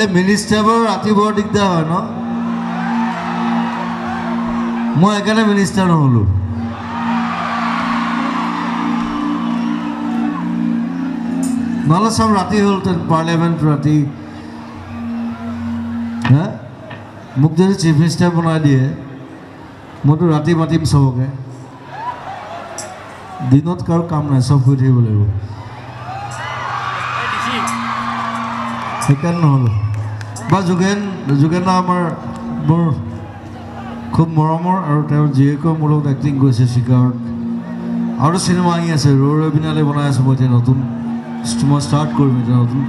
এই মিনিষ্টাৰবোৰ ৰাতি বৰ দিগদাৰ হয় ন মই সেইকাৰণে মিনিষ্টাৰ নহ'লোঁ নহ'লে চব ৰাতি হ'লহেঁতেন পাৰ্লিয়ামেণ্ট ৰাতি হা মোক যদি চিফ মিনিষ্টাৰ বনাই দিয়ে মইতো ৰাতি মাতিম চবকে দিনত কাৰো কাম নাই চব শুই থাকিব লাগিব সেইকাৰণে নহ'লোঁ বা যোগেন আমাৰ মোৰ খুব মৰমৰ আৰু তেওঁৰ জীয়েকেও মোৰ লগত এক্টিং কৰিছে চিকাৰত আৰু চিনেমা আহি আছে ৰৈ বিনালে বনাই আছোঁ মই এতিয়া নতুন মই ষ্টাৰ্ট কৰিম এতিয়া নতুন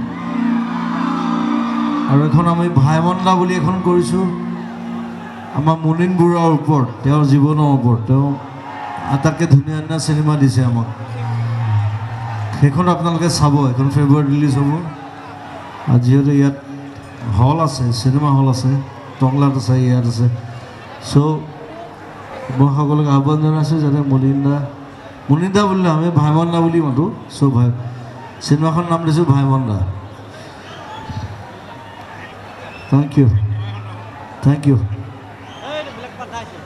আৰু এখন আমি ভাইমন্দা বুলি এখন কৰিছোঁ আমাৰ মুনীন বৰুৱাৰ ওপৰত তেওঁৰ জীৱনৰ ওপৰত তেওঁ আটাইতকৈ ধুনীয়া ধুনীয়া চিনেমা দিছে আমাক সেইখন আপোনালোকে চাব এখন ফেব্ৰুৱাৰীত ৰিলিজ হ'ব আৰু যিহেতু ইয়াত হল আছে চিনেমা হল আছে টংলাত আছে ইয়াত আছে চ' মই সকলোকে আহ্বান জনাইছোঁ যাতে মুনীন দা বুলিলে আমি ভাইমন্দা বুলি মাতোঁ চ' চিনেমাখন নাম দিছোঁ ভাইমন্দা থেংক ইউ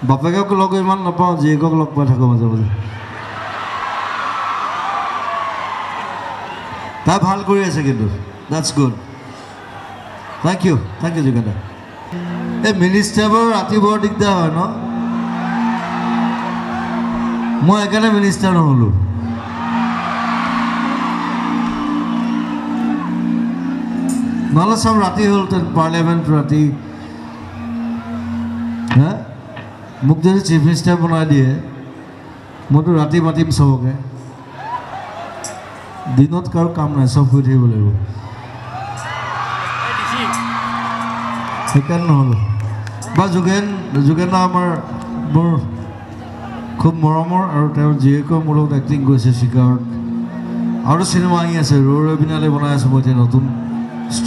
বাপেকক লগ ইমান নাপাওঁ জীয়েকক লগ পাই থাকোঁ মাজে মাজে তাই ভাল কৰি আছে কিন্তু that's good thank you Jogen da এই মিনিষ্টাৰবোৰ ৰাতি বৰ দিগদাৰ হয় ন মই সেইকাৰণে মিনিষ্টাৰ নহ'লোঁ নহ'লে চব ৰাতি হ'লহেঁতেন পাৰ্লিয়ামেণ্ট ৰাতি হা মোক যদি চিফ মিনিষ্টাৰ বনাই দিয়ে মইতো ৰাতি মাতিম চবকে দিনত কাৰো কাম নাই চব শুই থাকিব লাগিব সেইকাৰণে নহ'লোঁ বা যোগেন আমাৰ মোৰ খুব মৰমৰ আৰু তেওঁৰ জীয়েকেও মোৰ লগত এক্টিং কৰিছে চিকাৰত আৰু চিনেমা আহি আছে ৰৈ বিনালে বনাই আছোঁ মই এতিয়া নতুন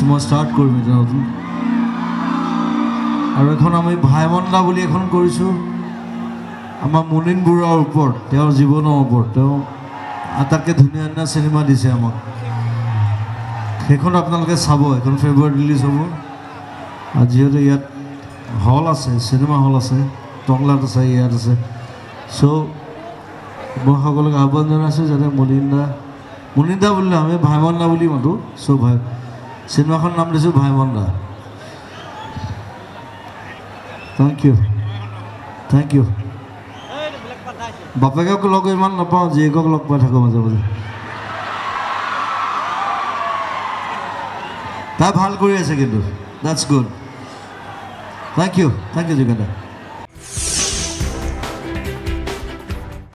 মই ষ্টাৰ্ট কৰিম এতিয়া নতুন আৰু এখন আমি ভাইমন্দা বুলি এখন কৰিছোঁ আমাৰ মুনীন বৰুৱাৰ ওপৰত তেওঁৰ জীৱনৰ ওপৰত তেওঁ আটাইতকৈ ধুনীয়া ধুনীয়া চিনেমা দিছে আমাক সেইখন আপোনালোকে চাব এখন ফেব্ৰুৱাৰীত ৰিলিজ হ'ব আৰু যিহেতু ইয়াত হল আছে চিনেমা হল আছে টংলাত আছে ইয়াত আছে চ' মই সকলোকে আহ্বান জনাইছোঁ যাতে মুনীন দা বুলিলে আমি ভাইমন্দা বুলি মাতোঁ চ' চিনেমাখন নাম দিছোঁ ভাইমন্দা থেংক ইউ বাপেকক লগ ইমান নাপাওঁ জীয়েকক লগ পাই থাকোঁ মাজে মাজে তাই ভাল কৰি আছে কিন্তু that's good thank you Jogen da